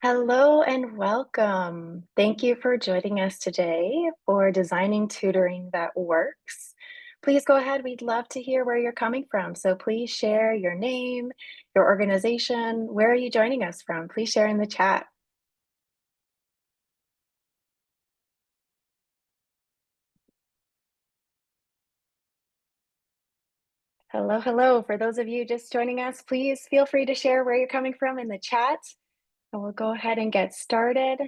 Hello and welcome. Thank you for joining us today for Designing Tutoring That Works. Please go ahead. We'd love to hear where you're coming from. So please share your name, your organization. Where are you joining us from? Please share in the chat. Hello, hello. For those of you just joining us, please feel free to share where you're coming from in the chat, and we'll go ahead and get started.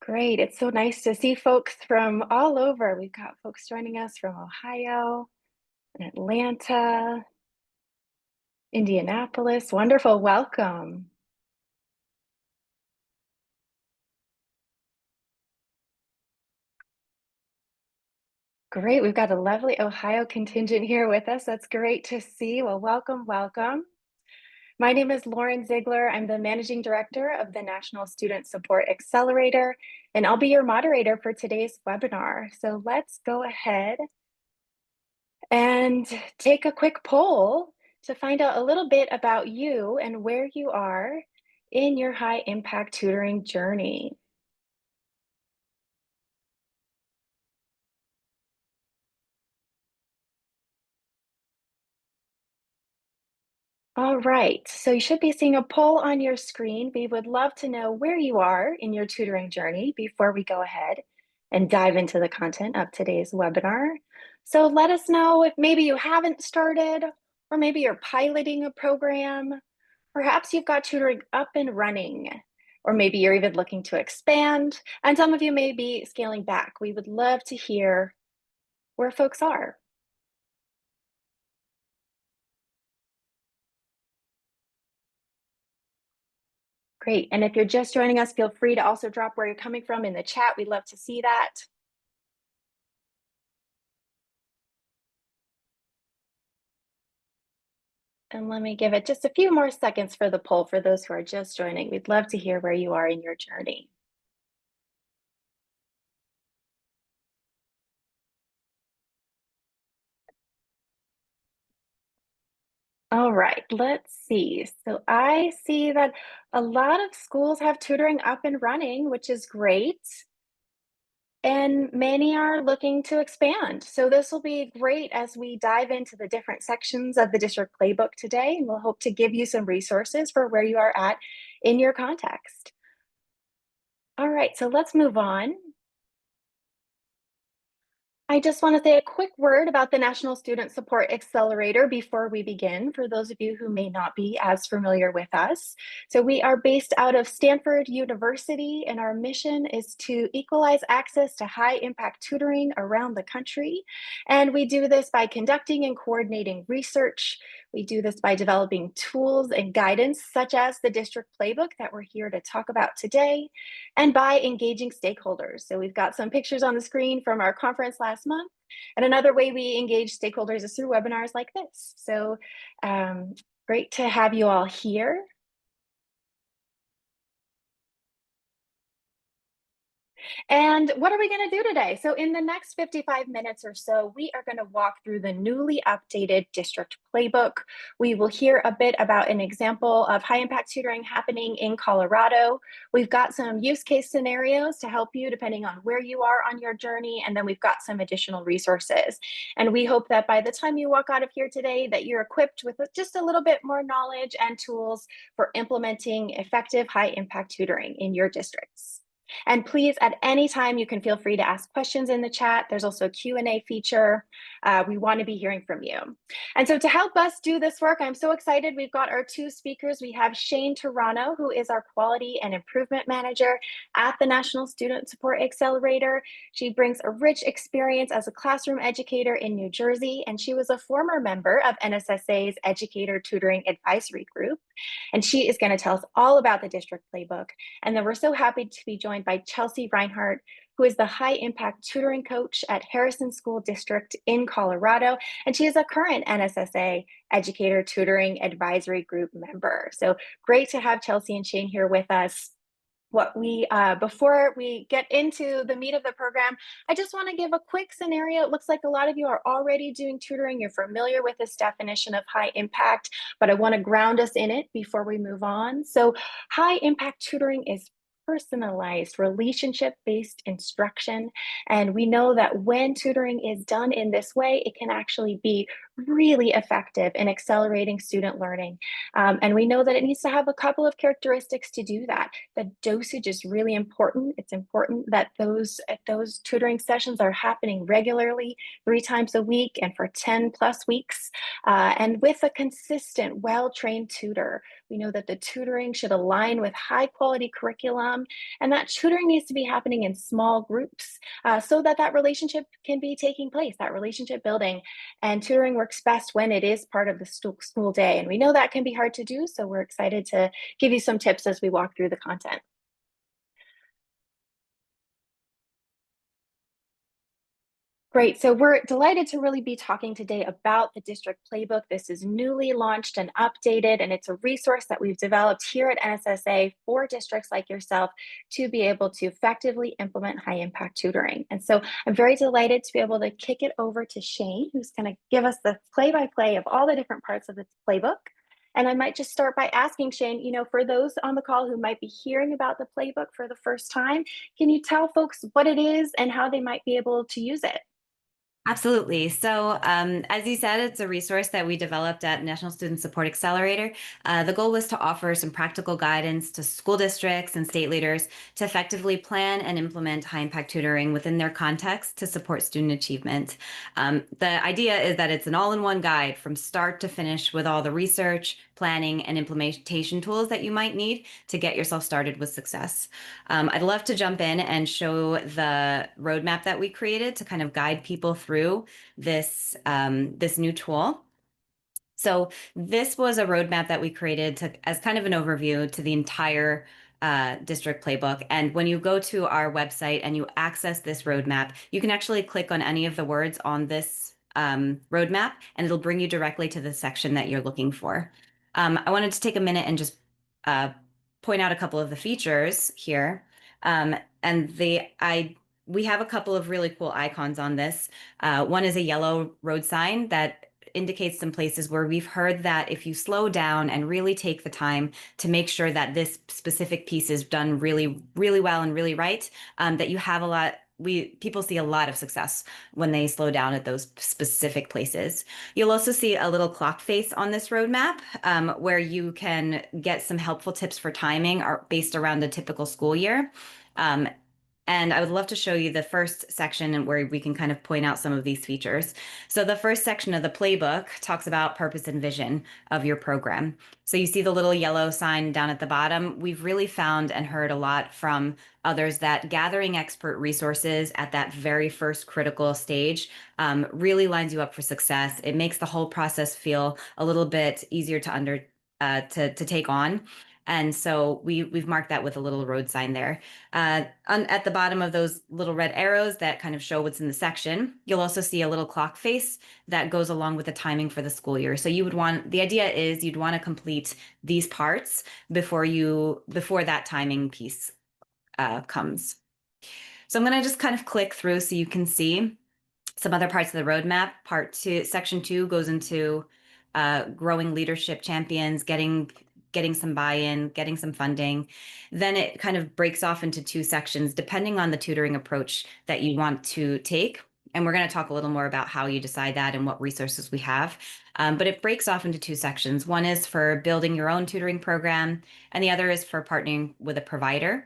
Great. It's so nice to see folks from all over. We've got folks joining us from Ohio and Atlanta, Indianapolis. Wonderful. Welcome. Great. We've got a lovely Ohio contingent here with us. That's great to see. Well, welcome, welcome. My name is Lauren Ziegler. I'm the Managing Director of the National Student Support Accelerator, and I'll be your moderator for today's webinar. So let's go ahead and take a quick poll to find out a little bit about you and where you are in your high impact tutoring journey. All right, so you should be seeing a poll on your screen. We would love to know where you are in your tutoring journey before we go ahead and dive into the content of today's webinar. So let us know if maybe you haven't started, or maybe you're piloting a program. Perhaps you've got tutoring up and running, or maybe you're even looking to expand, and some of you may be scaling back. We would love to hear where folks are. Great. And if you're just joining us, feel free to also drop where you're coming from in the chat. We'd love to see that. And let me give it just a few more seconds for the poll for those who are just joining. We'd love to hear where you are in your journey. All right, let's see. So I see that a lot of schools have tutoring up and running, which is great. And many are looking to expand. So this will be great as we dive into the different sections of the district playbook today. And we'll hope to give you some resources for where you are at in your context. All right, so let's move on. I just want to say a quick word about the National Student Support Accelerator before we begin, for those of you who may not be as familiar with us. So we are based out of Stanford University, and our mission is to equalize access to high-impact tutoring around the country. And we do this by conducting and coordinating research. We do this by developing tools and guidance, such as the District Playbook that we're here to talk about today, and by engaging stakeholders. So we've got some pictures on the screen from our conference last month. And another way we engage stakeholders is through webinars like this. So great to have you all here. And what are we going to do today? So in the next 55 minutes or so, we are going to walk through the newly updated district playbook. We will hear a bit about an example of high impact tutoring happening in Colorado. We've got some use case scenarios to help you depending on where you are on your journey. And then we've got some additional resources. And we hope that by the time you walk out of here today, that you're equipped with just a little bit more knowledge and tools for implementing effective high impact tutoring in your districts. And please, at any time, you can feel free to ask questions in the chat. There's also a Q&A feature. We want to be hearing from you. And so to help us do this work, I'm so excited. We've got our two speakers. We have Chayne Turano, who is our Quality and Improvement Manager at the National Student Support Accelerator. She brings a rich experience as a classroom educator in New Jersey, and she was a former member of NSSA's Educator Tutoring Advisory Group. And she is going to tell us all about the district playbook. And then we're so happy to be joined by Chelsea Reinhard, who is the high impact tutoring coach at Harrison School District in Colorado. And she is a current NSSA Educator Tutoring Advisory Group member. So great to have Chelsea and Chayne here with us. Before we get into the meat of the program, I just want to give a quick scenario. It looks like a lot of you are already doing tutoring. You're familiar with this definition of high impact, but I want to ground us in it before we move on. So high impact tutoring is personalized, relationship-based instruction. And we know that when tutoring is done in this way, it can actually be really effective in accelerating student learning. And we know that it needs to have a couple of characteristics to do that. The dosage is really important. It's important that those tutoring sessions are happening regularly, 3 times a week and for 10 plus weeks, and with a consistent, well-trained tutor. We know that the tutoring should align with high quality curriculum, and that tutoring needs to be happening in small groups so that that relationship can be taking place, that relationship building. And tutoring works best when it is part of the school day. And we know that can be hard to do, so we're excited to give you some tips as we walk through the content. Great. So we're delighted to really be talking today about the District Playbook. This is newly launched and updated, and it's a resource that we've developed here at NSSA for districts like yourself to be able to effectively implement high impact tutoring. And so I'm very delighted to be able to kick it over to Chayne, who's going to give us the play by play of all the different parts of the playbook. And I might just start by asking Chayne, for those on the call who might be hearing about the playbook for the first time, can you tell folks what it is and how they might be able to use it? Absolutely. So, as you said, it's a resource that we developed at National Student Support Accelerator. The goal was to offer some practical guidance to school districts and state leaders to effectively plan and implement high impact tutoring within their context to support student achievement. The idea is that it's an all in one guide from start to finish with all the research, planning, and implementation tools that you might need to get yourself started with success. I'd love to jump in and show the roadmap that we created to kind of guide people through this new tool. So this was a roadmap that we created as kind of an overview to the entire district playbook. And when you go to our website and you access this roadmap, you can actually click on any of the words on this roadmap, and it'll bring you directly to the section that you're looking for. I wanted to take a minute and just uh, point out a couple of the features here. And we have a couple of really cool icons on this. One is a yellow road sign that indicates some places where we've heard that if you slow down and really take the time to make sure that this specific piece is done really, really well and really right, that you have a lot. People see a lot of success when they slow down at those specific places. You'll also see a little clock face on this roadmap where you can get some helpful tips for timing based around a typical school year. Um, and I would love to show you the first section where we can kind of point out some of these features. So the first section of the playbook talks about purpose and vision of your program. So you see the little yellow sign down at the bottom. We've really found and heard a lot from others that gathering expert resources at that very first critical stage really lines you up for success. It makes the whole process feel a little bit easier to take on. And so we've marked that with a little road sign there. At the bottom of those little red arrows that kind of show what's in the section, you'll also see a little clock face that goes along with the timing for the school year. So the idea is you'd want to complete these parts before that timing piece comes. So I'm going to just kind of click through so you can see some other parts of the roadmap. Section 2 goes into growing leadership champions, getting some buy-in, getting some funding. Then it kind of breaks off into 2 sections, depending on the tutoring approach that you want to take. And we're going to talk a little more about how you decide that and what resources we have. But it breaks off into 2 sections. One is for building your own tutoring program, and the other is for partnering with a provider.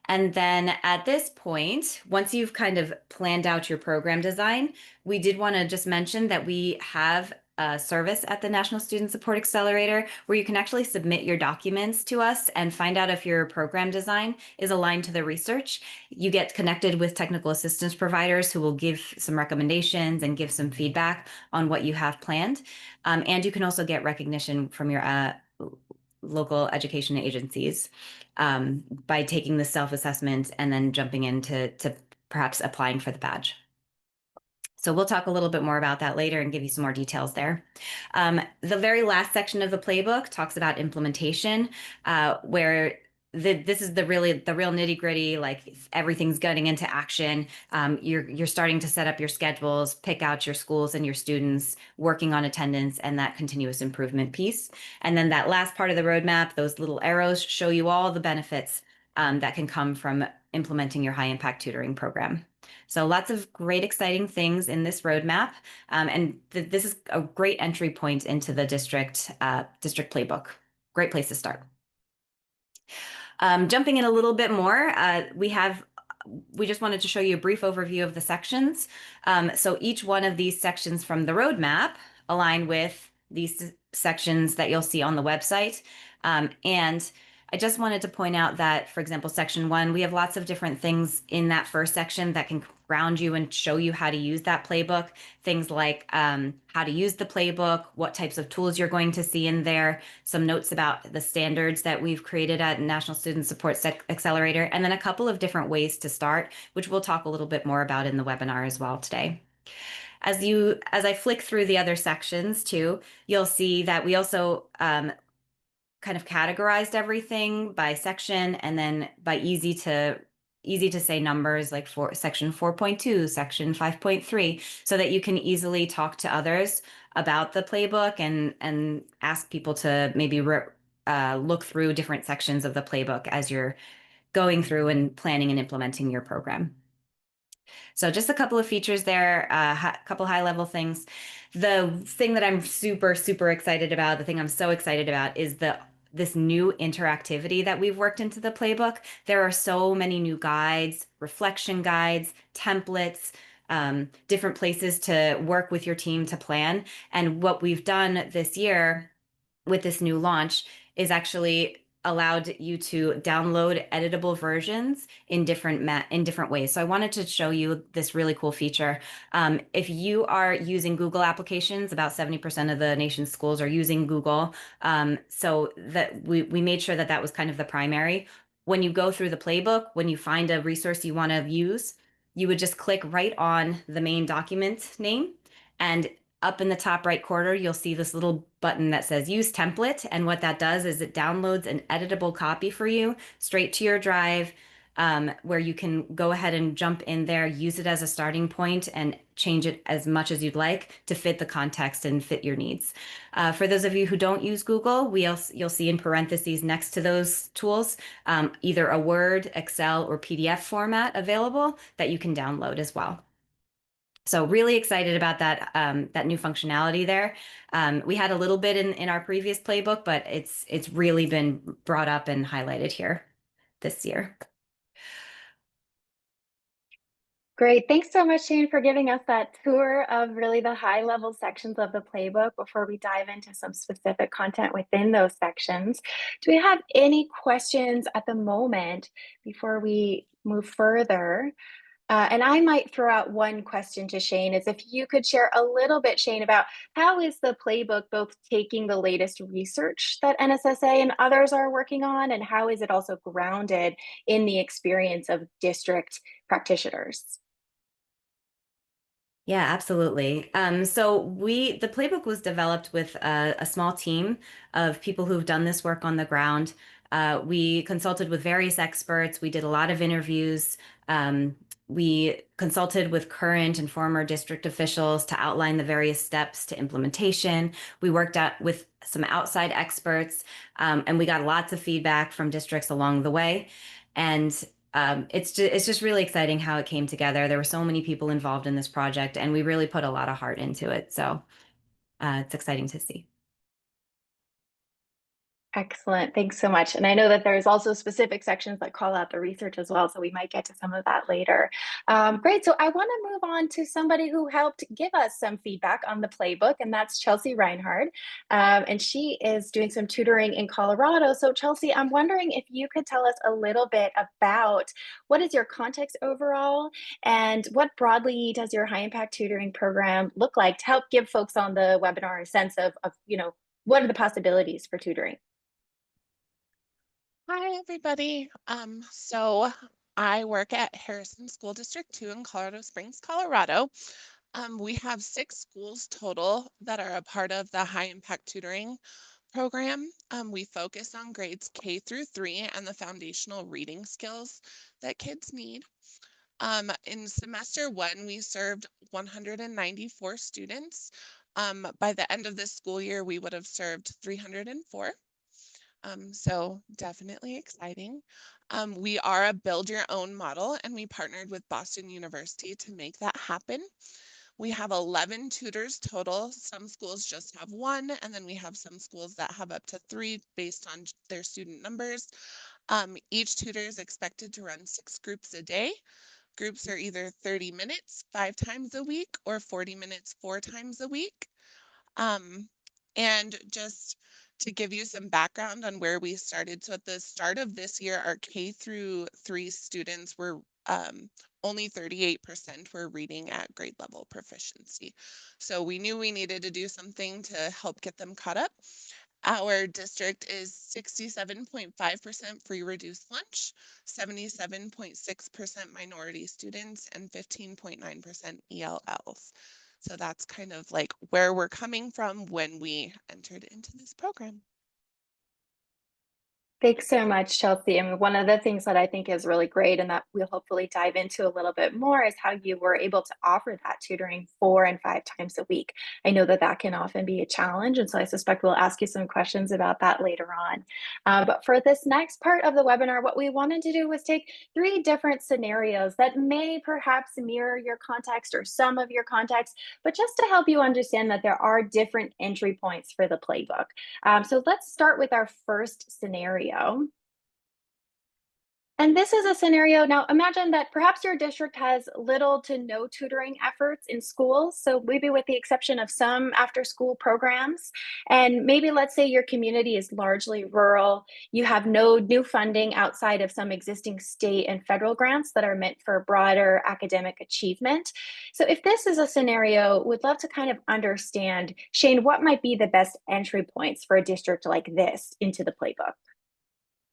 And then at this point, once you've kind of planned out your program design, we did want to just mention that we have a service at the National Student Support Accelerator where you can actually submit your documents to us and find out if your program design is aligned to the research. You get connected with technical assistance providers who will give some recommendations and give some feedback on what you have planned. And you can also get recognition from your local education agencies by taking the self-assessment and then jumping into perhaps applying for the badge. So we'll talk a little bit more about that later and give you some more details there. The very last section of the playbook talks about implementation, where this is the real nitty gritty, like everything's getting into action. You're starting to set up your schedules, pick out your schools and your students, working on attendance and that continuous improvement piece. And then that last part of the roadmap, those little arrows show you all the benefits that can come from implementing your high impact tutoring program. So lots of great, exciting things in this roadmap. And this is a great entry point into the district playbook. Great place to start. Jumping in a little bit more, we just wanted to show you a brief overview of the sections. So each one of these sections from the roadmap align with these sections that you'll see on the website. And I just wanted to point out that, for example, section 1, we have lots of different things in that first section that can ground you and show you how to use that playbook. Things like how to use the playbook, what types of tools you're going to see in there, some notes about the standards that we've created at National Student Support Accelerator, and then a couple of different ways to start, which we'll talk a little bit more about in the webinar as well today. As I flick through the other sections too, you'll see that we also kind of categorized everything by section and then by easy to say numbers like for section 4.2, section 5.3, so that you can easily talk to others about the playbook and ask people to maybe look through different sections of the playbook as you're going through and planning and implementing your program. So just a couple of features there, a couple high level things. The thing that I'm super, super excited about, the thing I'm so excited about is this new interactivity that we've worked into the playbook. There are so many new guides, reflection guides, templates, different places to work with your team to plan. And what we've done this year with this new launch is actually allowed you to download editable versions in different ways. So I wanted to show you this really cool feature. If you are using Google applications, about 70% of the nation's schools are using Google. So that we made sure that that was kind of the primary. When you go through the playbook, when you find a resource you want to use, you would just click right on the main document name, and up in the top right corner, you'll see this little button that says use template. And what that does is it downloads an editable copy for you straight to your drive, where you can go ahead and jump in there, use it as a starting point, and change it as much as you'd like to fit the context and fit your needs. For those of you who don't use Google, you'll see in parentheses next to those tools, either a Word, Excel, or PDF format available that you can download as well. So really excited about that new functionality there. We had a little bit in our previous playbook, but it's really been brought up and highlighted here this year. Great. Thanks so much, Chayne, for giving us that tour of really the high level sections of the playbook before we dive into some specific content within those sections. Do we have any questions at the moment before we move further? And I might throw out one question to Chayne is if you could share a little bit, Chayne, about how is the playbook both taking the latest research that NSSA and others are working on, and how is it also grounded in the experience of district practitioners? Yeah, absolutely. So the playbook was developed with a small team of people who've done this work on the ground. We consulted with various experts. We did a lot of interviews. We consulted with current and former district officials to outline the various steps to implementation. We worked out with some outside experts, and we got lots of feedback from districts along the way. And it's just really exciting how it came together. There were so many people involved in this project, and we really put a lot of heart into it. So it's exciting to see. Excellent. Thanks so much. And I know that there's also specific sections that call out the research as well, so we might get to some of that later. Great. So I want to move on to somebody who helped give us some feedback on the playbook, and that's Chelsea Reinhard. And she is doing some tutoring in Colorado. So Chelsea, I'm wondering if you could tell us a little bit about what is your context overall, and what broadly does your high impact tutoring program look like to help give folks on the webinar a sense of what are the possibilities for tutoring? Hi, everybody. So I work at Harrison School District 2 in Colorado Springs, Colorado. We have 6 schools total that are a part of the high impact tutoring program. We focus on grades K through 3 and the foundational reading skills that kids need. In semester 1, we served 194 students. By the end of this school year, we would have served 304. So definitely exciting. We are a build your own model, and we partnered with Boston University to make that happen. We have 11 tutors total. Some schools just have 1, and then we have some schools that have up to 3 based on their student numbers. Each tutor is expected to run 6 groups a day. Groups are either 30 minutes 5 times a week or 40 minutes 4 times a week. And just to give you some background on where we started. So at the start of this year, our K-3 students were only 38% were reading at grade level proficiency. So we knew we needed to do something to help get them caught up. Our district is 67.5% free reduced lunch, 77.6% minority students, and 15.9% ELLs. So that's kind of like where we're coming from when we entered into this program. Thanks so much, Chelsea. I mean, one of the things that I think is really great and that we'll hopefully dive into a little bit more is how you were able to offer that tutoring 4 and 5 times a week. I know that that can often be a challenge, and so I suspect we'll ask you some questions about that later on. But for this next part of the webinar, what we wanted to do was take 3 different scenarios that may perhaps mirror your context or some of your context, but just to help you understand that there are different entry points for the playbook. So let's start with our first scenario. And this is a scenario. Now, imagine that perhaps your district has little to no tutoring efforts in schools. So, maybe with the exception of some after school programs. And maybe let's say your community is largely rural. You have no new funding outside of some existing state and federal grants that are meant for broader academic achievement. So, if this is a scenario, we'd love to kind of understand, Chayne, what might be the best entry points for a district like this into the playbook?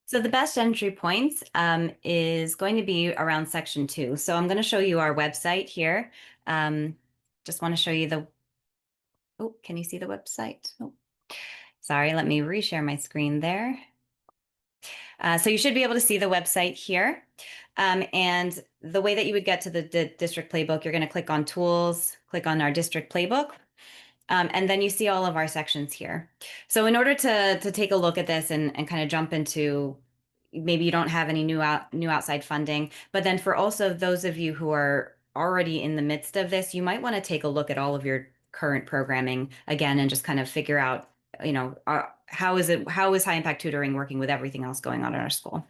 So the best entry points is going to be around section 2. So I'm going to show you our website here. Just want to show you oh, can you see the website? Oh, sorry, let me reshare my screen there. So you should be able to see the website here. And the way that you would get to the district playbook, you're going to click on tools, click on our district playbook. And then you see all of our sections here. So in order to take a look at this and kind of jump into, maybe you don't have any new outside funding, but then for also those of you who are already in the midst of this, you might want to take a look at all of your current programming again and just kind of figure out, how is high-impact tutoring working with everything else going on in our school?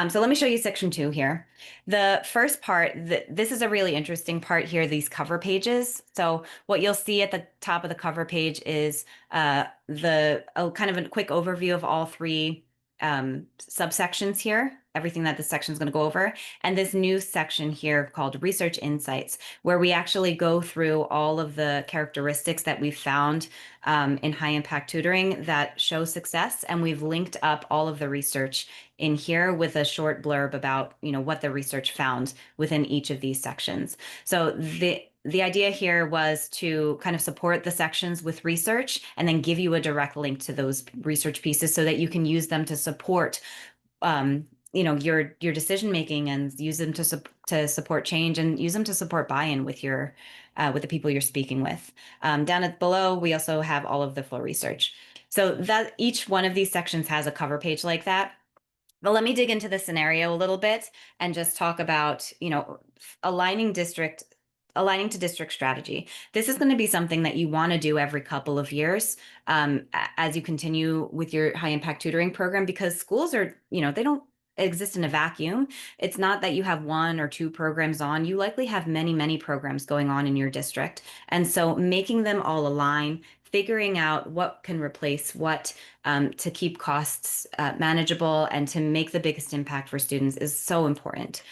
So let me show you section 2 here. The first part, this is a really interesting part here, these cover pages. So what you'll see at the top of the cover page is kind of a quick overview of all 3 subsections here, everything that this section is going to go over, and this new section here called Research Insights, where we actually go through all of the characteristics that we've found in high-impact tutoring that show success, and we've linked up all of the research in here with a short blurb about what the research found within each of these sections. So the idea here was to kind of support the sections with research and then give you a direct link to those research pieces so that you can use them to support your decision making and use them to support change and use them to support buy-in with with the people you're speaking with. Down below, we also have all of the flow research. So that each one of these sections has a cover page like that. But let me dig into the scenario a little bit and just talk about, aligning to district strategy. This is going to be something that you want to do every couple of years as you continue with your high impact tutoring program, because schools are, they don't exist in a vacuum. It's not that you have 1 or 2 programs on. You likely have many, many programs going on in your district. And so making them all align, figuring out what can replace what to keep costs manageable and to make the biggest impact for students is so important.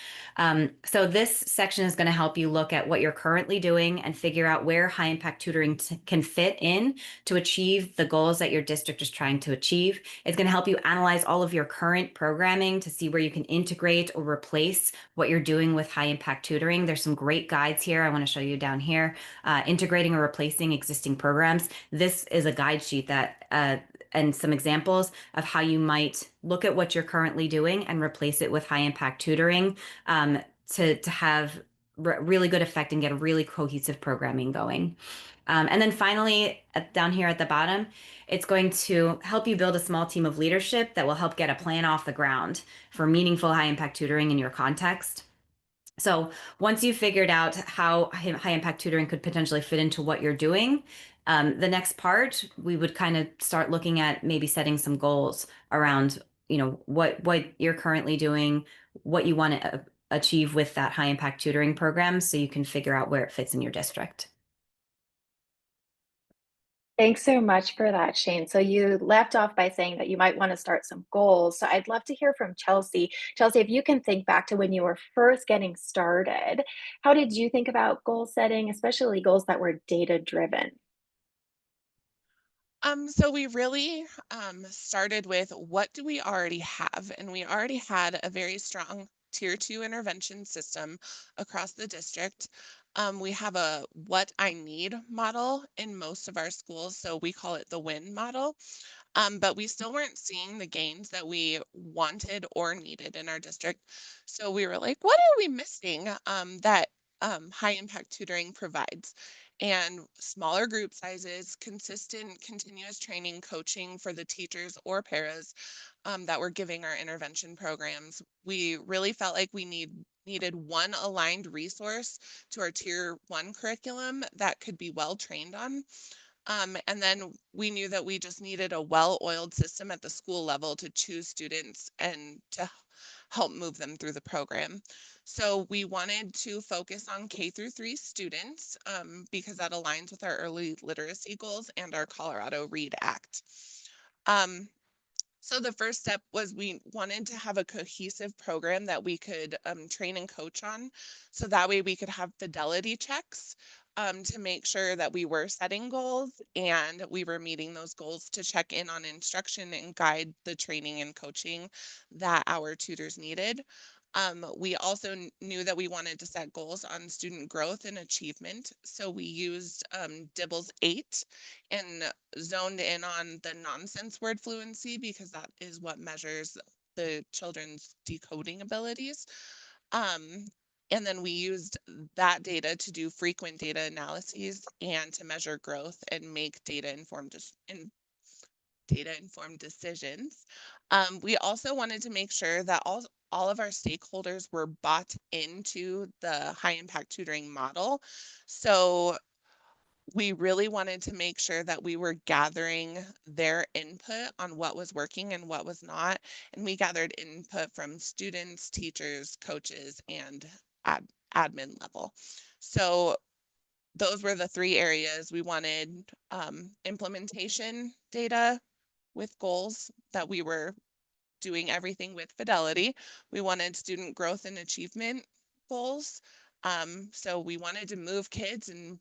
So this section is going to help you look at what you're currently doing and figure out where high impact tutoring can fit in to achieve the goals that your district is trying to achieve. It's going to help you analyze all of your current programming to see where you can integrate or replace what you're doing with high impact tutoring. There's some great guides here I want to show you down here. Integrating or replacing existing programs. This is a guide sheet that and some examples of how you might look at what you're currently doing and replace it with high impact tutoring, to have really good effect and get a really cohesive programming going. And then finally, down here at the bottom, it's going to help you build a small team of leadership that will help get a plan off the ground for meaningful high impact tutoring in your context. So once you've figured out how high impact tutoring could potentially fit into what you're doing, the next part, we would kind of start looking at maybe setting some goals around, what you're currently doing, what you want to achieve with that high impact tutoring program, so you can figure out where it fits in your district. Thanks so much for that, Chayne. So you left off by saying that you might want to start some goals. So I'd love to hear from Chelsea. Chelsea, if you can think back to when you were first getting started, how did you think about goal setting, especially goals that were data driven? So we really started with what do we already have? And we already had a very strong tier 2 intervention system across the district. We have a what I need model in most of our schools, so we call it the WIN model. But we still weren't seeing the gains that we wanted or needed in our district. So we were like, what are we missing that high impact tutoring provides? And smaller group sizes, consistent, continuous training, coaching for the teachers or paras that were giving our intervention programs. We really felt like we needed one aligned resource to our tier 1 curriculum that could be well trained on. And then we knew that we just needed a well-oiled system at the school level to choose students and to help move them through the program. So we wanted to focus on K through 3 students because that aligns with our early literacy goals and our Colorado READ Act. So the first step was we wanted to have a cohesive program that we could train and coach on. So that way we could have fidelity checks to make sure that we were setting goals and we were meeting those goals, to check in on instruction and guide the training and coaching that our tutors needed. We also knew that we wanted to set goals on student growth and achievement. So we used DIBELS 8 and zoned in on the nonsense word fluency because that is what measures the children's decoding abilities. And then we used that data to do frequent data analyses and to measure growth and make data-informed decisions. We also wanted to make sure that all of our stakeholders were bought into the high impact tutoring model. So we really wanted to make sure that we were gathering their input on what was working and what was not. And we gathered input from students, teachers, coaches, and admin level. So those were the 3 areas. We wanted implementation data with goals that we were doing everything with fidelity. We wanted student growth and achievement goals. So we wanted to move kids and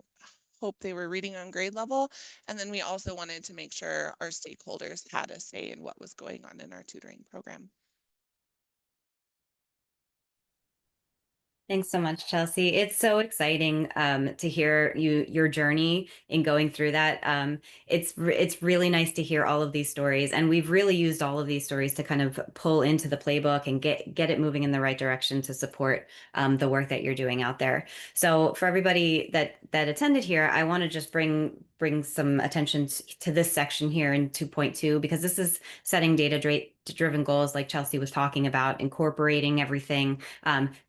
hope they were reading on grade level. And then we also wanted to make sure our stakeholders had a say in what was going on in our tutoring program. Thanks so much, Chelsea. It's so exciting to hear your journey in going through that. It's really nice to hear all of these stories, and we've really used all of these stories to kind of pull into the playbook and get it moving in the right direction to support the work that you're doing out there. So for everybody that attended here, I want to just bring some attention to this section here in 2.2, because this is setting data-driven goals, like Chelsea was talking about, incorporating everything,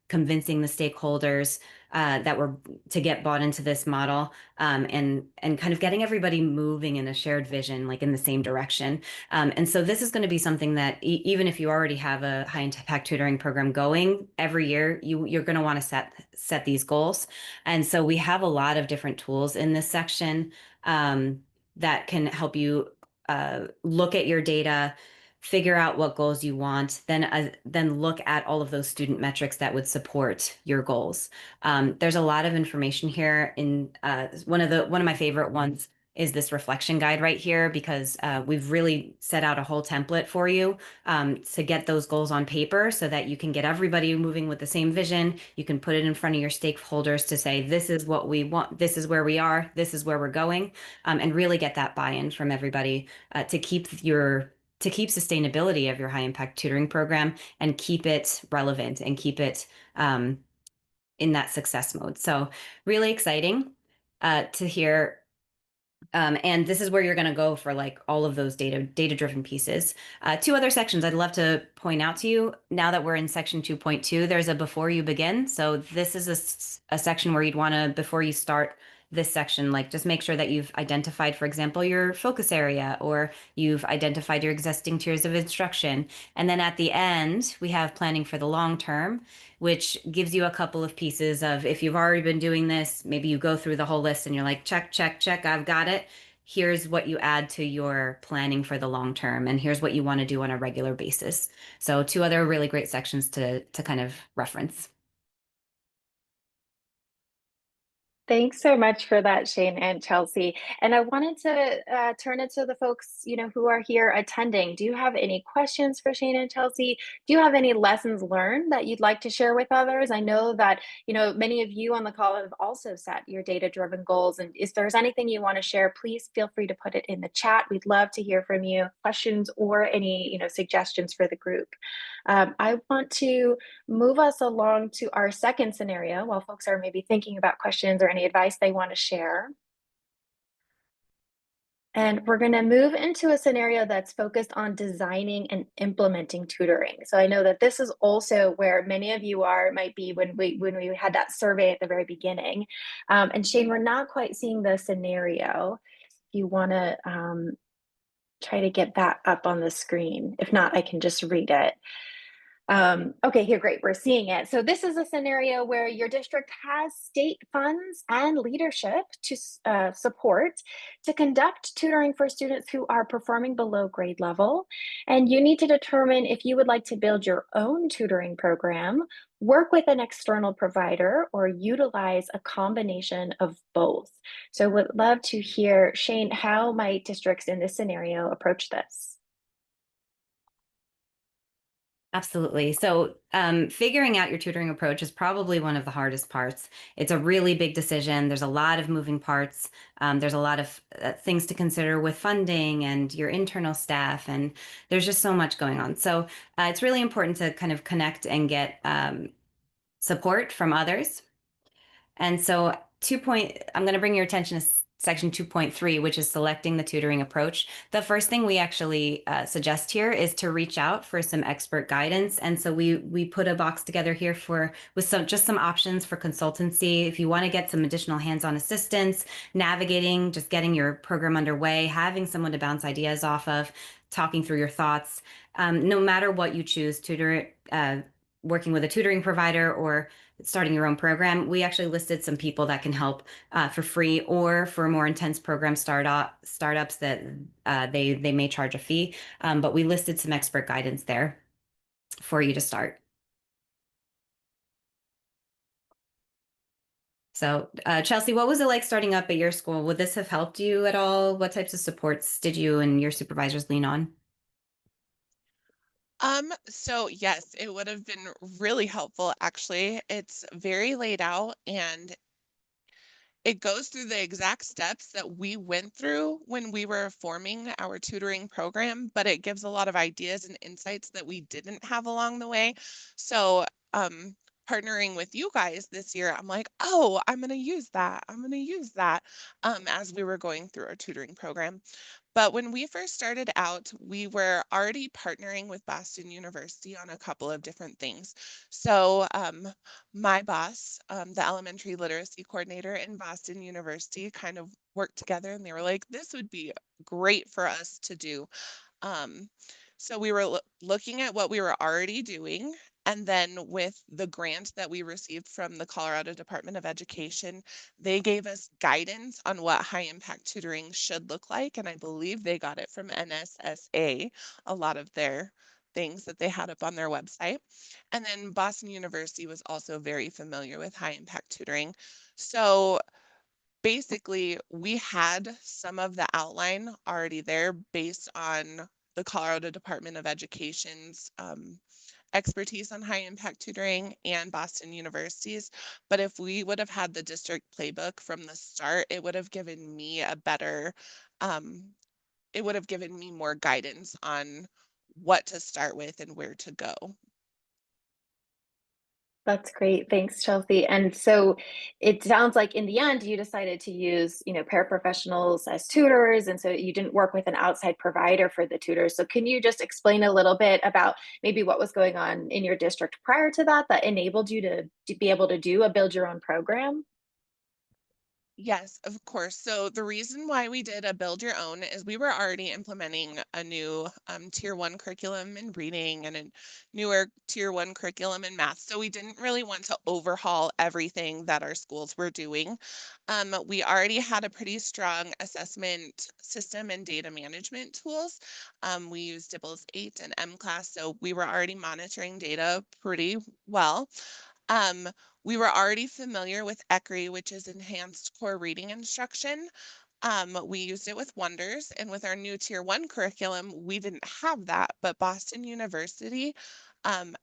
convincing the stakeholders that were to get bought into this model, and kind of getting everybody moving in a shared vision, like in the same direction. And so this is going to be something that even if you already have a high impact tutoring program going, every year you're going to want to set these goals. And so we have a lot of different tools in this section that can help you look at your data, figure out what goals you want, then look at all of those student metrics that would support your goals. There's a lot of information here. In one of my favorite ones is this reflection guide right here, because we've really set out a whole template for you to get those goals on paper so that you can get everybody moving with the same vision. You can put it in front of your stakeholders to say, this is what we want, this is where we are, this is where we're going, and really get that buy-in from everybody to keep sustainability of your high impact tutoring program and keep it relevant and keep it in that success mode. So really exciting to hear. And this is where you're going to go for like all of those data-driven pieces. Two other sections I'd love to point out to you. Now that we're in section 2.2, there's a before you begin. So this is a section where you'd want to, before you start this section, like just make sure that you've identified, for example, your focus area, or you've identified your existing tiers of instruction. And then at the end, we have planning for the long term, which gives you a couple of pieces of, if you've already been doing this, maybe you go through the whole list and you're like, check, check, check, I've got it. Here's what you add to your planning for the long term, and here's what you want to do on a regular basis. So two other really great sections to kind of reference. Thanks so much for that, Chayne and Chelsea. And I wanted to turn it to the folks, who are here attending. Do you have any questions for Chayne and Chelsea? Do you have any lessons learned that you'd like to share with others? I know that, many of you on the call have also set your data-driven goals. And if there's anything you want to share, please feel free to put it in the chat. We'd love to hear from you, questions or any, suggestions for the group. I want to move us along to our second scenario while folks are maybe thinking about questions or any advice they want to share. And we're going to move into a scenario that's focused on designing and implementing tutoring. So I know that this is also where many of you might be when we had that survey at the very beginning. And Chayne, we're not quite seeing the scenario. If you want to try to get that up on the screen. If not, I can just read it. Okay, here, great, we're seeing it. So this is a scenario where your district has state funds and leadership to support to conduct tutoring for students who are performing below grade level. And you need to determine if you would like to build your own tutoring program, work with an external provider, or utilize a combination of both. So would love to hear, Chayne, how might districts in this scenario approach this? Absolutely. So figuring out your tutoring approach is probably one of the hardest parts. It's a really big decision. There's a lot of moving parts. There's a lot of things to consider with funding and your internal staff, and there's just so much going on. So it's really important to kind of connect and get support from others. And so I'm going to bring your attention to section 2.3, which is selecting the tutoring approach. The first thing we actually suggest here is to reach out for some expert guidance. And so we put a box together here with some options for consultancy. If you want to get some additional hands-on assistance, navigating, just getting your program underway, having someone to bounce ideas off of, talking through your thoughts, no matter what you choose, working with a tutoring provider or starting your own program, we actually listed some people that can help for free, or for more intense program startups that they may charge a fee. But we listed some expert guidance there for you to start. So Chelsea, what was it like starting up at your school? Would this have helped you at all? What types of supports did you and your supervisors lean on? So yes, it would have been really helpful actually. It's very laid out and it goes through the exact steps that we went through when we were forming our tutoring program, but it gives a lot of ideas and insights that we didn't have along the way. So, partnering with you guys this year, I'm like, oh, I'm going to use that. I'm going to use that as we were going through our tutoring program. But when we first started out, we were already partnering with Boston University on a couple of different things. So, my boss, the elementary literacy coordinator in Boston University, kind of worked together and they were like, this would be great for us to do. Um, so we were looking at what we were already doing. And then with the grant that we received from the Colorado Department of Education, they gave us guidance on what high impact tutoring should look like. And I believe they got it from NSSA, a lot of their things that they had up on their website. And then Boston University was also very familiar with high impact tutoring. So basically, we had some of the outline already there based on the Colorado Department of Education's expertise on high impact tutoring and Boston University's. But if we would have had the district playbook from the start, it would have given me a better, it would have given me more guidance on what to start with and where to go. That's great. Thanks, Chelsea. And so it sounds like in the end, you decided to use, paraprofessionals as tutors. And so you didn't work with an outside provider for the tutors. So can you just explain a little bit about maybe what was going on in your district prior to that that enabled you to be able to do a build your own program? Yes, of course. So the reason why we did a build your own is we were already implementing a new tier one curriculum in reading and a newer tier one curriculum in math. So we didn't really want to overhaul everything that our schools were doing. We already had a pretty strong assessment system and data management tools. We used DIBELS 8 and M-Class, so we were already monitoring data pretty well. Um, we were already familiar with ECRI, which is Enhanced Core Reading Instruction. We used it with Wonders, and with our new Tier 1 curriculum, we didn't have that, but Boston University um,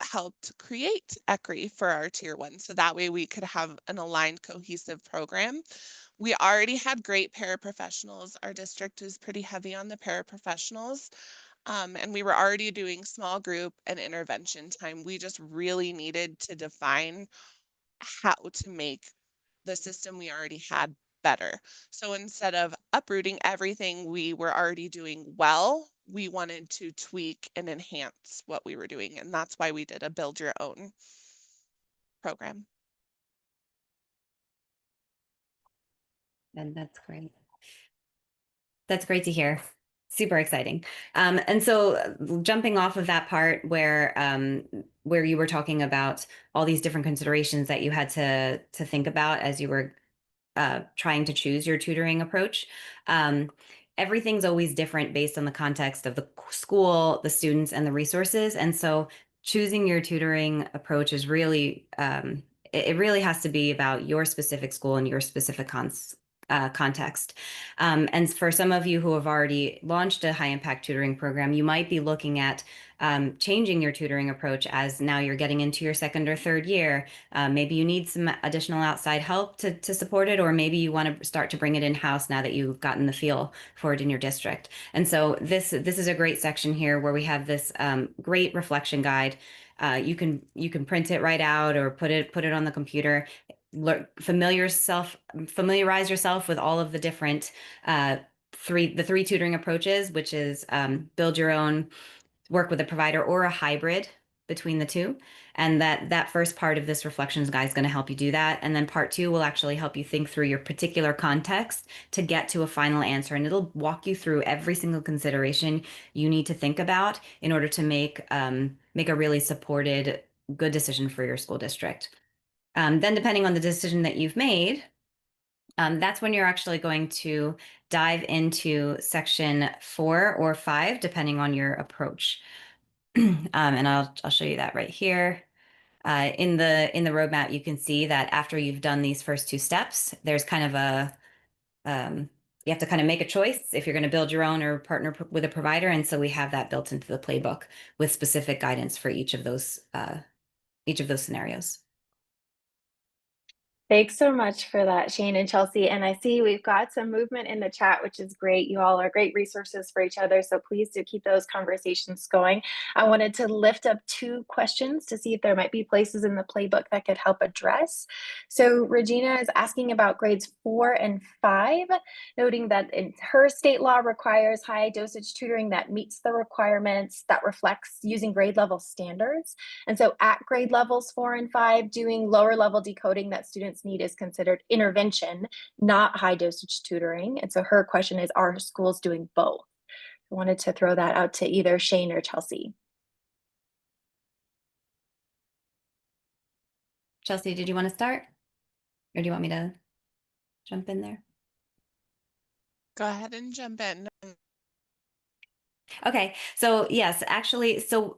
helped create ECRI for our Tier 1, so that way we could have an aligned, cohesive program. We already had great paraprofessionals. Our district is pretty heavy on the paraprofessionals. And we were already doing small group and intervention time. We just really needed to define how to make the system we already had better. So instead of uprooting everything we were already doing well, we wanted to tweak and enhance what we were doing. And that's why we did a build your own program. And that's great. That's great to hear. Super exciting. And so jumping off of that part where you were talking about all these different considerations that you had to think about as you were trying to choose your tutoring approach. Everything's always different based on the context of the school, the students, and the resources. And so choosing your tutoring approach is really, it really has to be about your specific school and your specific context. And for some of you who have already launched a high impact tutoring program, you might be looking at changing your tutoring approach as now you're getting into your second or third year. Maybe you need some additional outside help to support it, or maybe you want to start to bring it in-house now that you've gotten the feel for it in your district. And so this is a great section here where we have this great reflection guide. You can print it right out or put it on the computer. Familiarize yourself with all of the different three tutoring approaches, which is build your own, work with a provider, or a hybrid between the two. And that first part of this reflections guide is going to help you do that. And then part 2 will actually help you think through your particular context to get to a final answer. And it'll walk you through every single consideration you need to think about in order to make a really supported, good decision for your school district. Then depending on the decision that you've made, that's when you're actually going to dive into section 4 or 5, depending on your approach. And I'll show you that right here. In the roadmap, you can see that after you've done these first 2 steps, there's kind of a you have to kind of make a choice if you're going to build your own or partner with a provider. And so we have that built into the playbook with specific guidance for each of those scenarios. Thanks so much for that, Chayne and Chelsea. And I see we've got some movement in the chat, which is great. You all are great resources for each other. So please do keep those conversations going. I wanted to lift up 2 questions to see if there might be places in the playbook that could help address. So Regina is asking about grades 4 and 5, noting that in her state law requires high dosage tutoring that meets the requirements that reflects using grade level standards. And so at grade levels 4 and 5, doing lower level decoding that students need is considered intervention, not high dosage tutoring. And so her question is, are schools doing both? I wanted to throw that out to either Chayne or Chelsea. Chelsea, did you want to start? Or do you want me to jump in there? Go ahead and jump in. Okay, so yes, actually, so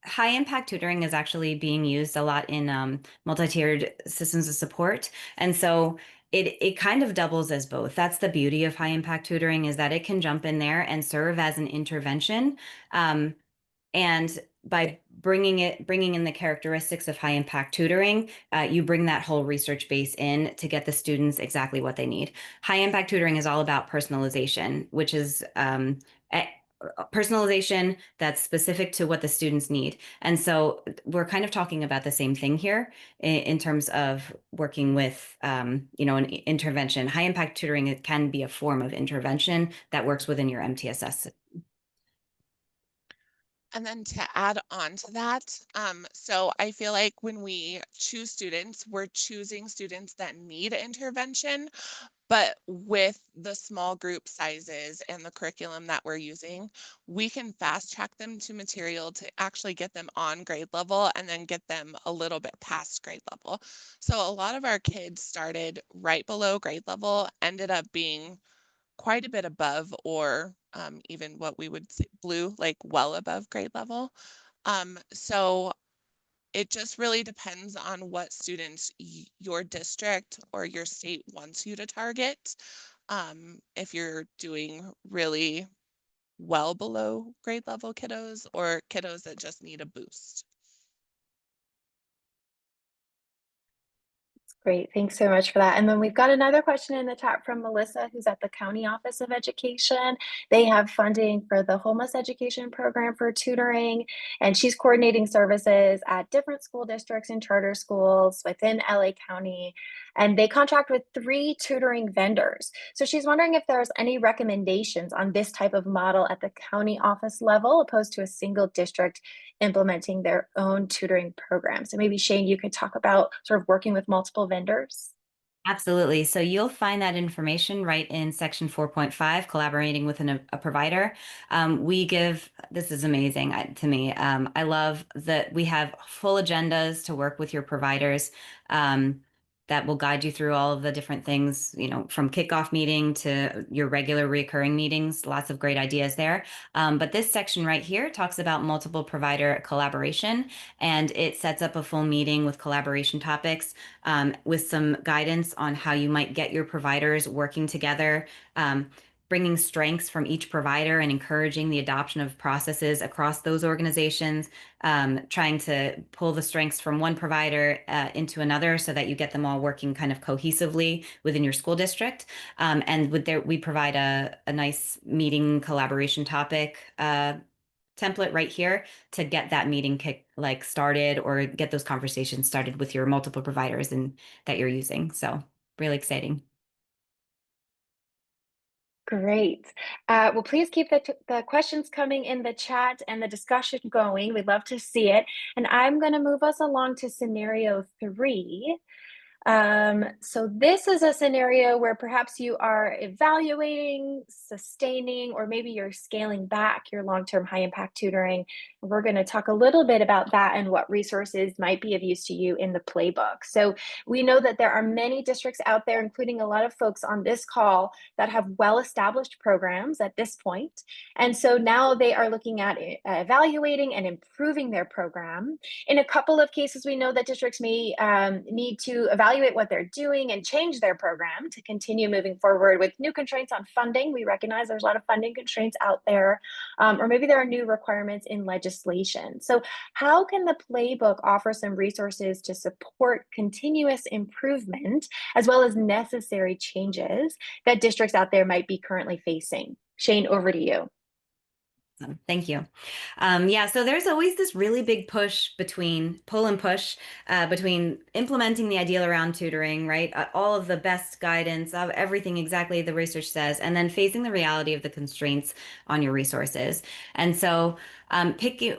high impact tutoring is actually being used a lot in multi-tiered systems of support. And so it kind of doubles as both. That's the beauty of high impact tutoring, is that it can jump in there and serve as an intervention. And by bringing in the characteristics of high impact tutoring, you bring that whole research base in to get the students exactly what they need. High impact tutoring is all about personalization, which is personalization that's specific to what the students need. And so we're kind of talking about the same thing here in terms of working with, an intervention. High impact tutoring, it can be a form of intervention that works within your MTSS. And then to add on to that, so I feel like when we choose students, we're choosing students that need intervention, but with the small group sizes and the curriculum that we're using, we can fast track them to material to actually get them on grade level and then get them a little bit past grade level. So a lot of our kids started right below grade level, ended up being quite a bit above, or even what we would say blue, like well above grade level. So it just really depends on what students your district or your state wants you to target. If you're doing really well below grade level kiddos, or kiddos that just need a boost. Great, thanks so much for that. And then we've got another question in the chat from Melissa, who's at the County Office of Education. They have funding for the homeless education program for tutoring, and she's coordinating services at different school districts and charter schools within LA County. And they contract with 3 tutoring vendors. So she's wondering if there's any recommendations on this type of model at the county office level, opposed to a single district implementing their own tutoring program. So maybe Chayne, you could talk about sort of working with multiple vendors. Absolutely. So you'll find that information right in section 4.5, collaborating with a provider. This is amazing to me. I love that we have full agendas to work with your providers. That will guide you through all of the different things, from kickoff meeting to your regular recurring meetings. Lots of great ideas there. But this section right here talks about multiple provider collaboration, and it sets up a full meeting with collaboration topics, with some guidance on how you might get your providers working together. Bringing strengths from each provider and encouraging the adoption of processes across those organizations, trying to pull the strengths from one provider into another so that you get them all working kind of cohesively within your school district. And we provide a nice meeting collaboration topic template right here to get that meeting started, or get those conversations started with your multiple providers that you're using. So really exciting. Great. Well, please keep the questions coming in the chat and the discussion going. We'd love to see it. And I'm going to move us along to scenario 3. So this is a scenario where perhaps you are evaluating, sustaining, or maybe you're scaling back your long-term high impact tutoring. We're going to talk a little bit about that and what resources might be of use to you in the playbook. So we know that there are many districts out there, including a lot of folks on this call, that have well-established programs at this point. And so now they are looking at evaluating and improving their program. In a couple of cases, we know that districts may need to evaluate what they're doing and change their program to continue moving forward with new constraints on funding. We recognize there's a lot of funding constraints out there, or maybe there are new requirements in legislation. So how can the playbook offer some resources to support continuous improvement, as well as necessary changes that districts out there might be currently facing? Chayne, over to you. Thank you. Yeah, so there's always this really big pull and push between implementing the ideal around tutoring, right? All of the best guidance of everything exactly the research says, and then facing the reality of the constraints on your resources. And so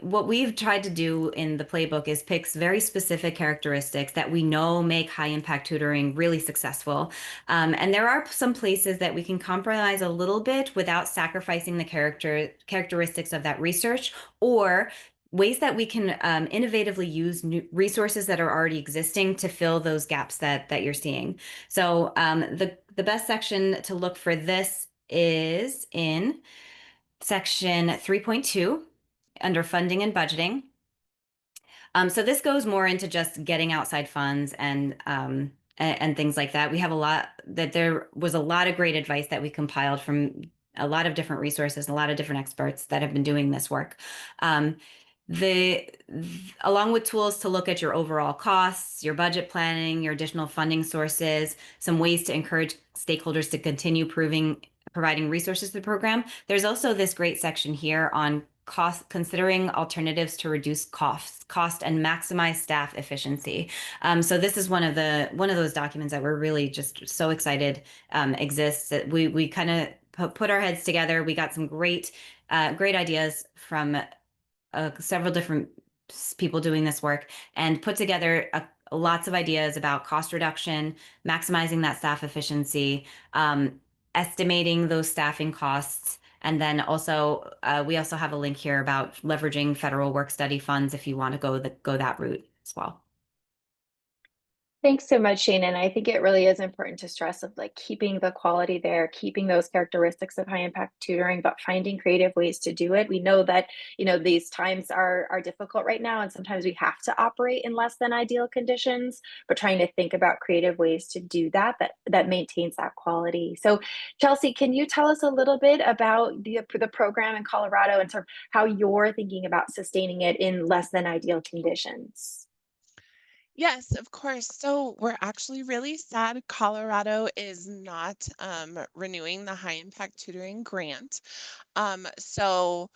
what we've tried to do in the playbook is pick very specific characteristics that we know make high impact tutoring really successful. And there are some places that we can compromise a little bit without sacrificing the characteristics of that research, or ways that we can innovatively use new resources that are already existing to fill those gaps that you're seeing. So the best section to look for this is in section 3.2 under funding and budgeting. So this goes more into just getting outside funds and and things like that. We have a lot that there was a lot of great advice that we compiled from a lot of different resources, a lot of different experts that have been doing this work. Um, the along with tools to look at your overall costs, your budget planning, your additional funding sources, some ways to encourage stakeholders to continue providing resources to the program. There's also this great section here on considering alternatives to reduce cost and maximize staff efficiency. So this is one of those documents that we're really just so excited exists. That we kind of put our heads together. We got some great ideas from several different people doing this work and put together lots of ideas about cost reduction, maximizing that staff efficiency, estimating those staffing costs. And then also, we also have a link here about leveraging federal work study funds if you want to go that route as well. Thanks so much, Chayne. And I think it really is important to stress of like keeping the quality there, keeping those characteristics of high impact tutoring, but finding creative ways to do it. We know that, these times are difficult right now, and sometimes we have to operate in less than ideal conditions, but trying to think about creative ways to do that maintains that quality. So Chelsea, can you tell us a little bit about the program in Colorado and sort of how you're thinking about sustaining it in less than ideal conditions? Yes, of course. So we're actually really sad Colorado is not renewing the high impact tutoring grant. So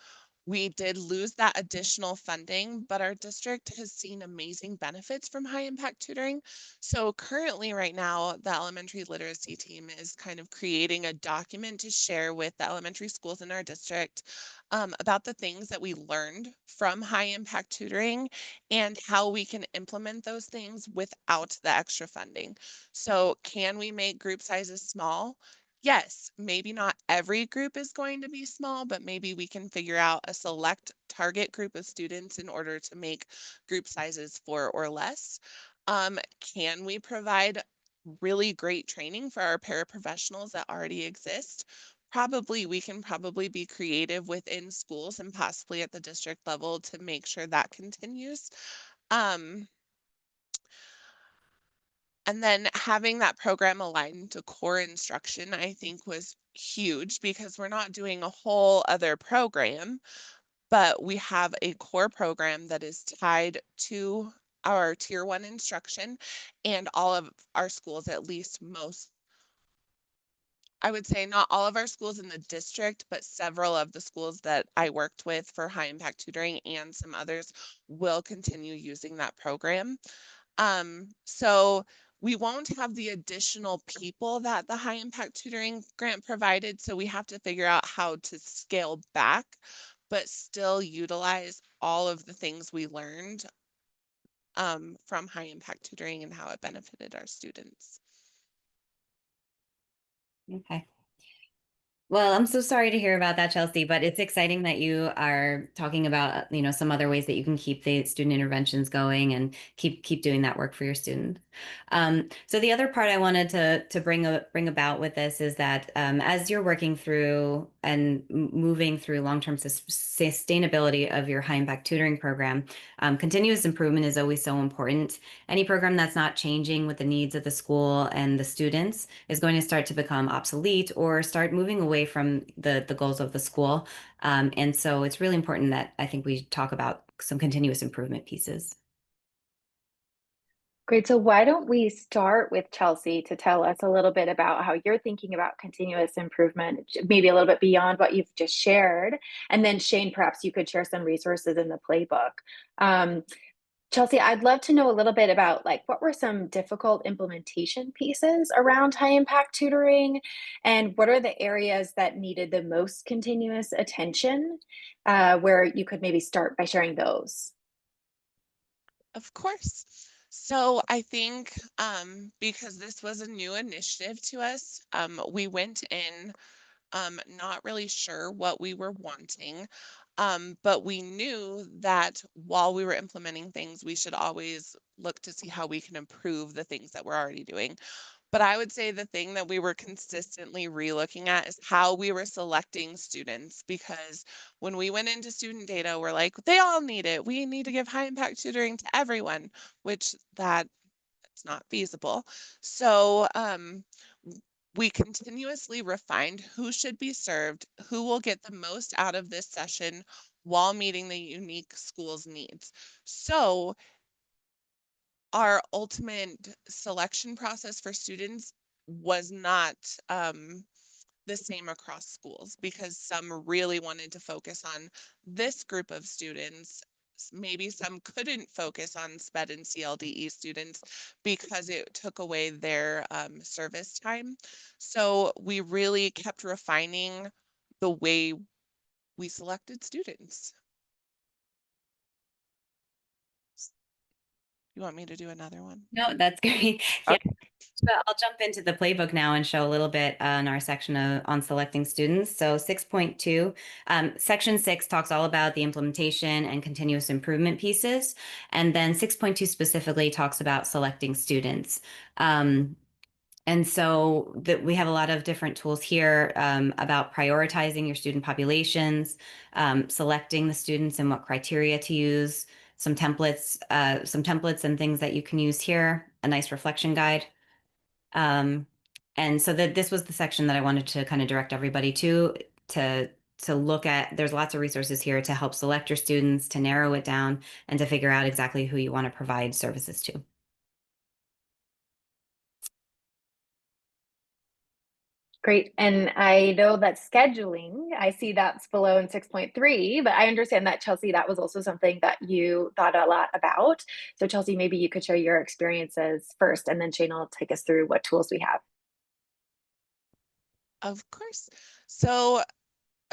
we did lose that additional funding, but our district has seen amazing benefits from high impact tutoring. So currently, right now, the elementary literacy team is kind of creating a document to share with the elementary schools in our district about the things that we learned from high impact tutoring and how we can implement those things without the extra funding. So, can we make group sizes small? Yes, maybe not every group is going to be small, but maybe we can figure out a select target group of students in order to make group sizes 4 or less. Can we provide really great training for our paraprofessionals that already exist? Probably we can probably be creative within schools and possibly at the district level to make sure that continues. Um, And then having that program aligned to core instruction, I think was huge because we're not doing a whole other program, but we have a core program that is tied to our tier 1 instruction, and all of our schools, at least most, I would say not all of our schools in the district, but several of the schools that I worked with for high impact tutoring and some others will continue using that program. So we won't have the additional people that the high impact tutoring grant provided. So we have to figure out how to scale back, but still utilize all of the things we learned from high impact tutoring and how it benefited our students. Okay. Well, I'm so sorry to hear about that, Chelsea, but it's exciting that you are talking about, some other ways that you can keep the student interventions going and keep doing that work for your students. So the other part I wanted to bring about with this is that as you're working through and moving through long-term sustainability of your high impact tutoring program, continuous improvement is always so important. Any program that's not changing with the needs of the school and the students is going to start to become obsolete or start moving away from the goals of the school. And so it's really important that I think we talk about some continuous improvement pieces. Great. So why don't we start with Chelsea to tell us a little bit about how you're thinking about continuous improvement, maybe a little bit beyond what you've just shared. And then Chayne, perhaps you could share some resources in the playbook. Um, Chelsea, I'd love to know a little bit about like what were some difficult implementation pieces around high impact tutoring, and what are the areas that needed the most continuous attention, where you could maybe start by sharing those. Of course. So I think because this was a new initiative to us, we went in not really sure what we were wanting. But we knew that while we were implementing things, we should always look to see how we can improve the things that we're already doing. But I would say the thing that we were consistently relooking at is how we were selecting students, because when we went into student data, we're like, they all need it. We need to give high impact tutoring to everyone, which that it's not feasible. So we continuously refined who should be served, who will get the most out of this session while meeting the unique school's needs. So our ultimate selection process for students was not the same across schools, because some really wanted to focus on this group of students. Maybe some couldn't focus on SPED and CLDE students because it took away their service time. So we really kept refining the way we selected students. You want me to do another one? No, that's great. Yeah. Okay. So I'll jump into the playbook now and show a little bit on our section on selecting students. So 6.2, section 6 talks all about the implementation and continuous improvement pieces. And then 6.2 specifically talks about selecting students. And so we have a lot of different tools here about prioritizing your student populations, selecting the students and what criteria to use, some templates and things that you can use here, a nice reflection guide. And so this was the section that I wanted to kind of direct everybody to look at. There's lots of resources here to help select your students, to narrow it down, and to figure out exactly who you want to provide services to. Great. And I know that scheduling, I see that's below in 6.3, but I understand that, Chelsea, that was also something that you thought a lot about. So Chelsea, maybe you could share your experiences first, and then Chayne will take us through what tools we have. Of course. So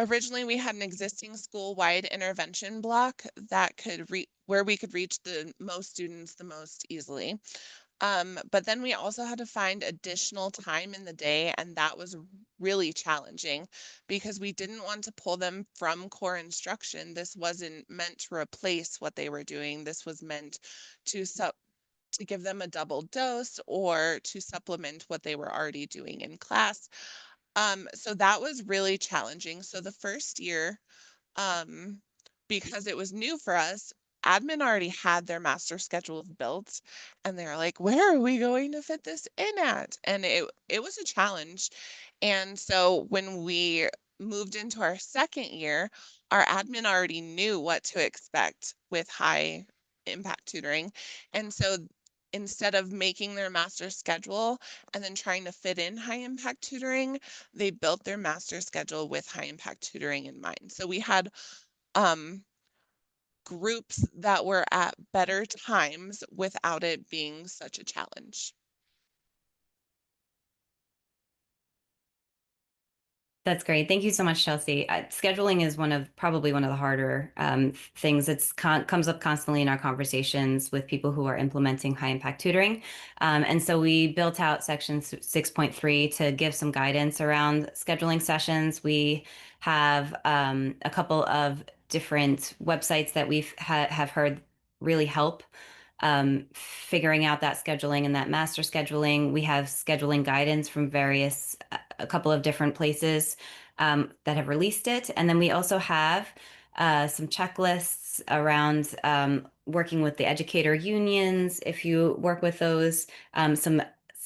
originally we had an existing school-wide intervention block that could where we could reach the most students the most easily. But then we also had to find additional time in the day, and that was really challenging because we didn't want to pull them from core instruction. This wasn't meant to replace what they were doing. This was meant to give them a double dose or to supplement what they were already doing in class. So that was really challenging. So the first year, um, because it was new for us, admin already had their master schedules built, and they're like, where are we going to fit this in at? And it was a challenge. And so when we moved into our second year, our admin already knew what to expect with high impact tutoring. And so instead of making their master schedule and then trying to fit in high impact tutoring, they built their master schedule with high impact tutoring in mind. So we had groups that were at better times without it being such a challenge. That's great. Thank you so much, Chelsea. Scheduling is probably one of the harder things. It's comes up constantly in our conversations with people who are implementing high impact tutoring. And so we built out section 6.3 to give some guidance around scheduling sessions. We have a couple of different websites that have heard really help figuring out that scheduling and that master scheduling. We have scheduling guidance from a couple of different places that have released it. And then we also have some checklists around working with the educator unions, if you work with those,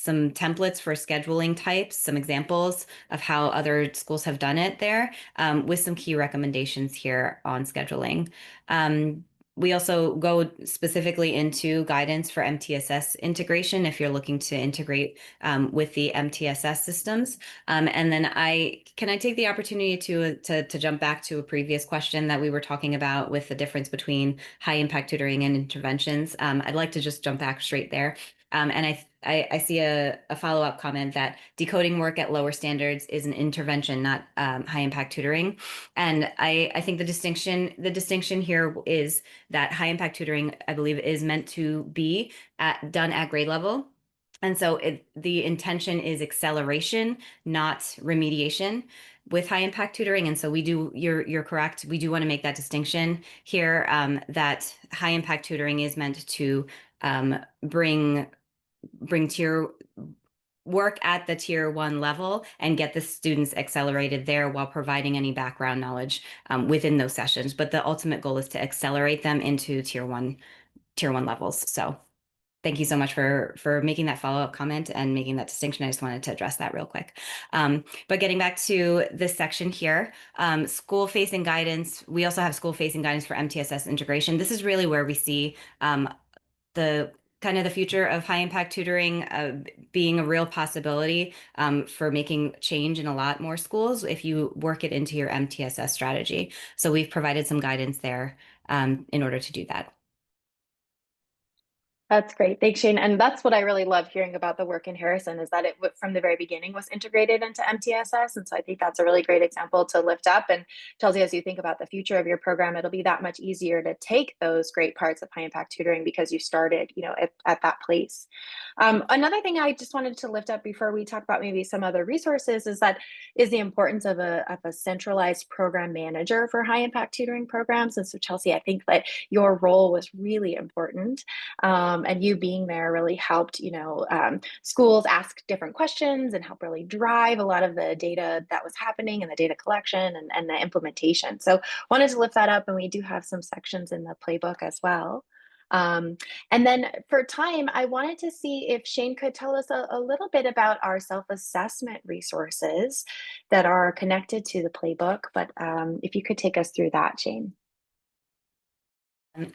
some templates for scheduling types, some examples of how other schools have done it there, with some key recommendations here on scheduling. We also go specifically into guidance for MTSS integration if you're looking to integrate with the MTSS systems. And then can I take the opportunity to jump back to a previous question that we were talking about with the difference between high impact tutoring and interventions. I'd like to just jump back straight there. And I see a follow-up comment that decoding work at lower standards is an intervention, not high impact tutoring. And I think the distinction here is that high impact tutoring, I believe, is meant to be done at grade level. And so the intention is acceleration, not remediation with high impact tutoring. And so you're correct. We do want to make that distinction here, that high impact tutoring is meant to bring tier work at the tier 1 level and get the students accelerated there while providing any background knowledge within those sessions. But the ultimate goal is to accelerate them into tier one levels. So Thank you so much for making that follow-up comment and making that distinction. I just wanted to address that real quick. But getting back to this section here, school-facing guidance, we also have school-facing guidance for MTSS integration. This is really where we see the kind of the future of high impact tutoring being a real possibility for making change in a lot more schools if you work it into your MTSS strategy. So we've provided some guidance there in order to do that. That's great. Thanks, Chayne. And that's what I really love hearing about the work in Harrison is that it from the very beginning was integrated into MTSS. And so I think that's a really great example to lift up. And Chelsea, as you think about the future of your program, it'll be that much easier to take those great parts of high impact tutoring because you started, at that place. Another thing I just wanted to lift up before we talk about maybe some other resources is the importance of a centralized program manager for high impact tutoring programs. And so Chelsea, I think that your role was really important. And you being there really helped, schools ask different questions and help really drive a lot of the data that was happening and the data collection and the implementation. So wanted to lift that up, and we do have some sections in the playbook as well. And then for time, I wanted to see if Chayne could tell us a little bit about our self-assessment resources that are connected to the playbook. But if you could take us through that, Chayne.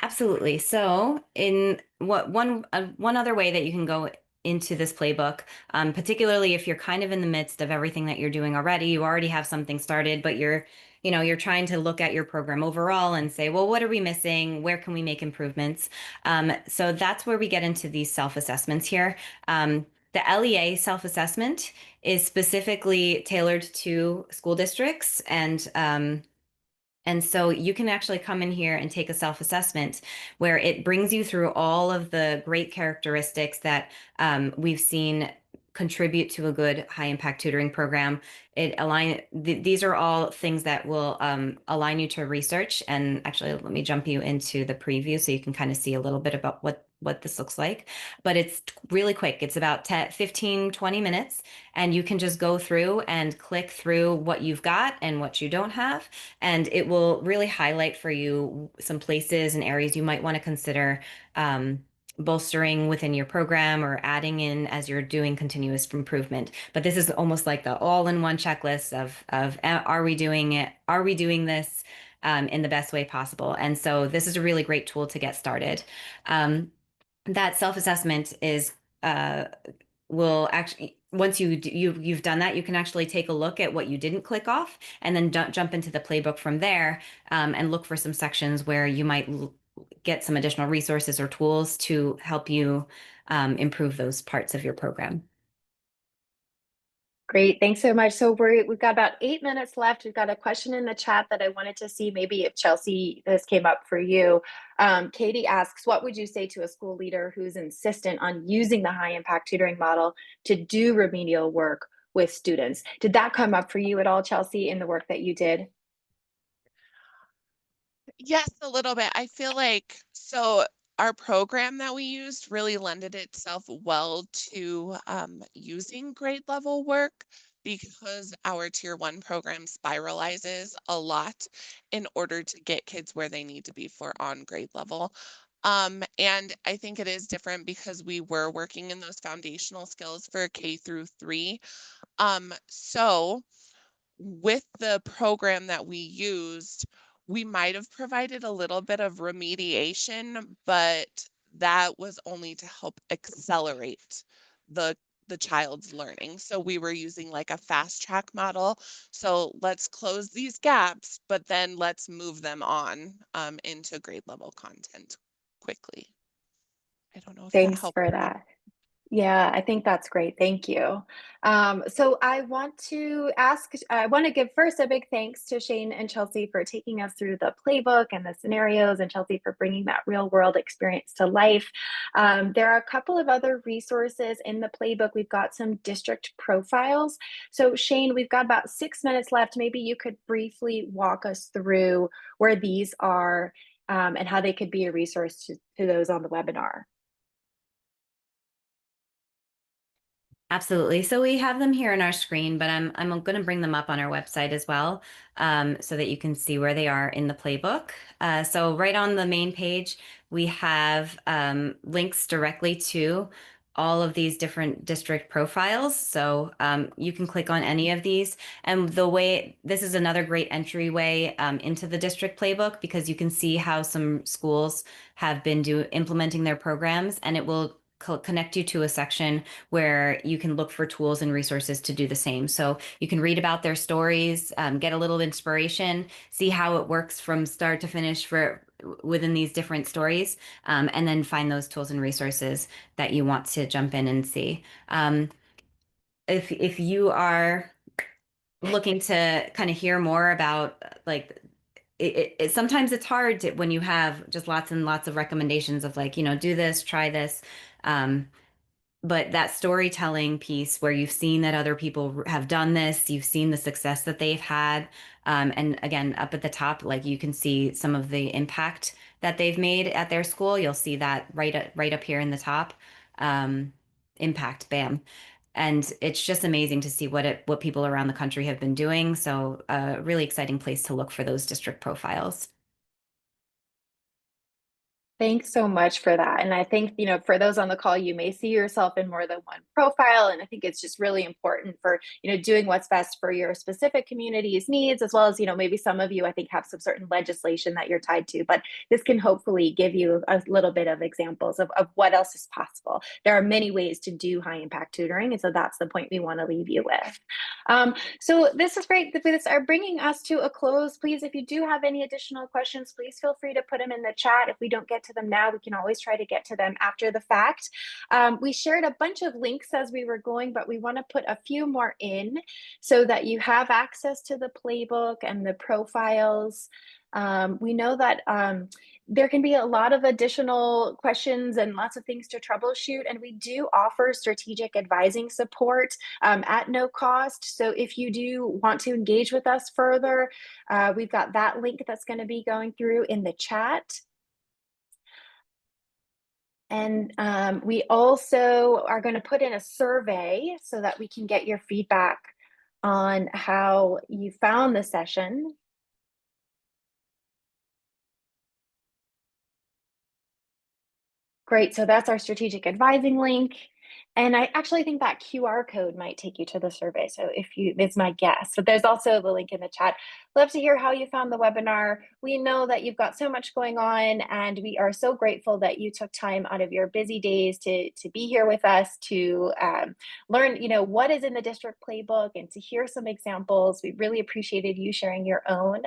Absolutely. So, in one other way that you can go into this playbook, particularly if you're kind of in the midst of everything that you're doing already, you already have something started, but you're trying to look at your program overall and say, well, what are we missing? Where can we make improvements? So that's where we get into these self-assessments here. The LEA self-assessment is specifically tailored to school districts and so you can actually come in here and take a self-assessment where it brings you through all of the great characteristics that we've seen contribute to a good high impact tutoring program. These are all things that will align you to research. And actually, let me jump you into the preview so you can kind of see a little bit about what this looks like. But it's really quick. It's about 15, 20 minutes. And you can just go through and click through what you've got and what you don't have. And it will really highlight for you some places and areas you might want to consider bolstering within your program or adding in as you're doing continuous improvement. But this is almost like the all-in-one checklist of are we doing it? Are we doing this in the best way possible? And so this is a really great tool to get started. That self-assessment is will actually once you've done that, you can actually take a look at what you didn't click off and then jump into the playbook from there and look for some sections where you might get some additional resources or tools to help you improve those parts of your program. Great, thanks so much. So we've got about 8 minutes left. We've got a question in the chat that I wanted to see maybe if Chelsea, this came up for you. Katie asks, what would you say to a school leader who's insistent on using the high impact tutoring model to do remedial work with students? Did that come up for you at all, Chelsea, in the work that you did? Yes, a little bit. I feel like our program that we used really lended itself well to using grade level work because our tier 1 program spiralizes a lot in order to get kids where they need to be for on grade level. And I think it is different because we were working in those foundational skills for K through 3. So with the program that we used, we might have provided a little bit of remediation, but that was only to help accelerate the child's learning. So we were using like a fast track model. So let's close these gaps, but then let's move them on into grade level content quickly. I don't know if that Thanks helped. for that. Yeah, I think that's great. Thank you. So I want to give first a big thanks to Chayne and Chelsea for taking us through the playbook and the scenarios, and Chelsea for bringing that real world experience to life. There are a couple of other resources in the playbook. We've got some district profiles. So Chayne, we've got about 6 minutes left. Maybe you could briefly walk us through where these are and how they could be a resource to those on the webinar. Absolutely. So we have them here on our screen, but I'm going to bring them up on our website as well, so that you can see where they are in the playbook. So right on the main page, we have links directly to all of these different district profiles. So you can click on any of these. And the way this is another great entryway into the district playbook, because you can see how some schools have been implementing their programs, and it will connect you to a section where you can look for tools and resources to do the same. So you can read about their stories, get a little inspiration, see how it works from start to finish for within these different stories, and then find those tools and resources that you want to jump in and see. If you are looking to kind of hear more about like sometimes it's hard when you have just lots and lots of recommendations of like, do this, try this. Um, but that storytelling piece where you've seen that other people have done this, you've seen the success that they've had. And again, up at the top, like you can see some of the impact that they've made at their school. You'll see that right up here in the top. Impact, bam. And it's just amazing to see what people around the country have been doing. So a really exciting place to look for those district profiles. Thanks so much for that. And I think, for those on the call, you may see yourself in more than one profile. And I think it's just really important for, doing what's best for your specific community's needs, as well as, maybe some of you, I think, have some certain legislation that you're tied to. But this can hopefully give you a little bit of examples of what else is possible. There are many ways to do high impact tutoring. And so that's the point we want to leave you with. So this is great. This are bringing us to a close. Please, if you do have any additional questions, please feel free to put them in the chat. If we don't get to them now, we can always try to get to them after the fact. We shared a bunch of links as we were going, but we want to put a few more in so that you have access to the playbook and the profiles. We know that there can be a lot of additional questions and lots of things to troubleshoot, and we do offer strategic advising support at no cost. So if you do want to engage with us further, we've got that link that's going to be going through in the chat. And we also are going to put in a survey so that we can get your feedback on how you found the session. Great, so that's our strategic advising link. And I actually think that QR code might take you to the survey. So it's my guess, but there's also the link in the chat. Love to hear how you found the webinar. We know that you've got so much going on, and we are so grateful that you took time out of your busy days to be here with us to learn, what is in the district playbook and to hear some examples. We really appreciated you sharing your own,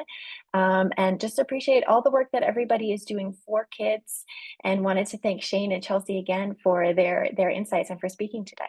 and just appreciate all the work that everybody is doing for kids, and wanted to thank Chayne and Chelsea again for their insights and for speaking today.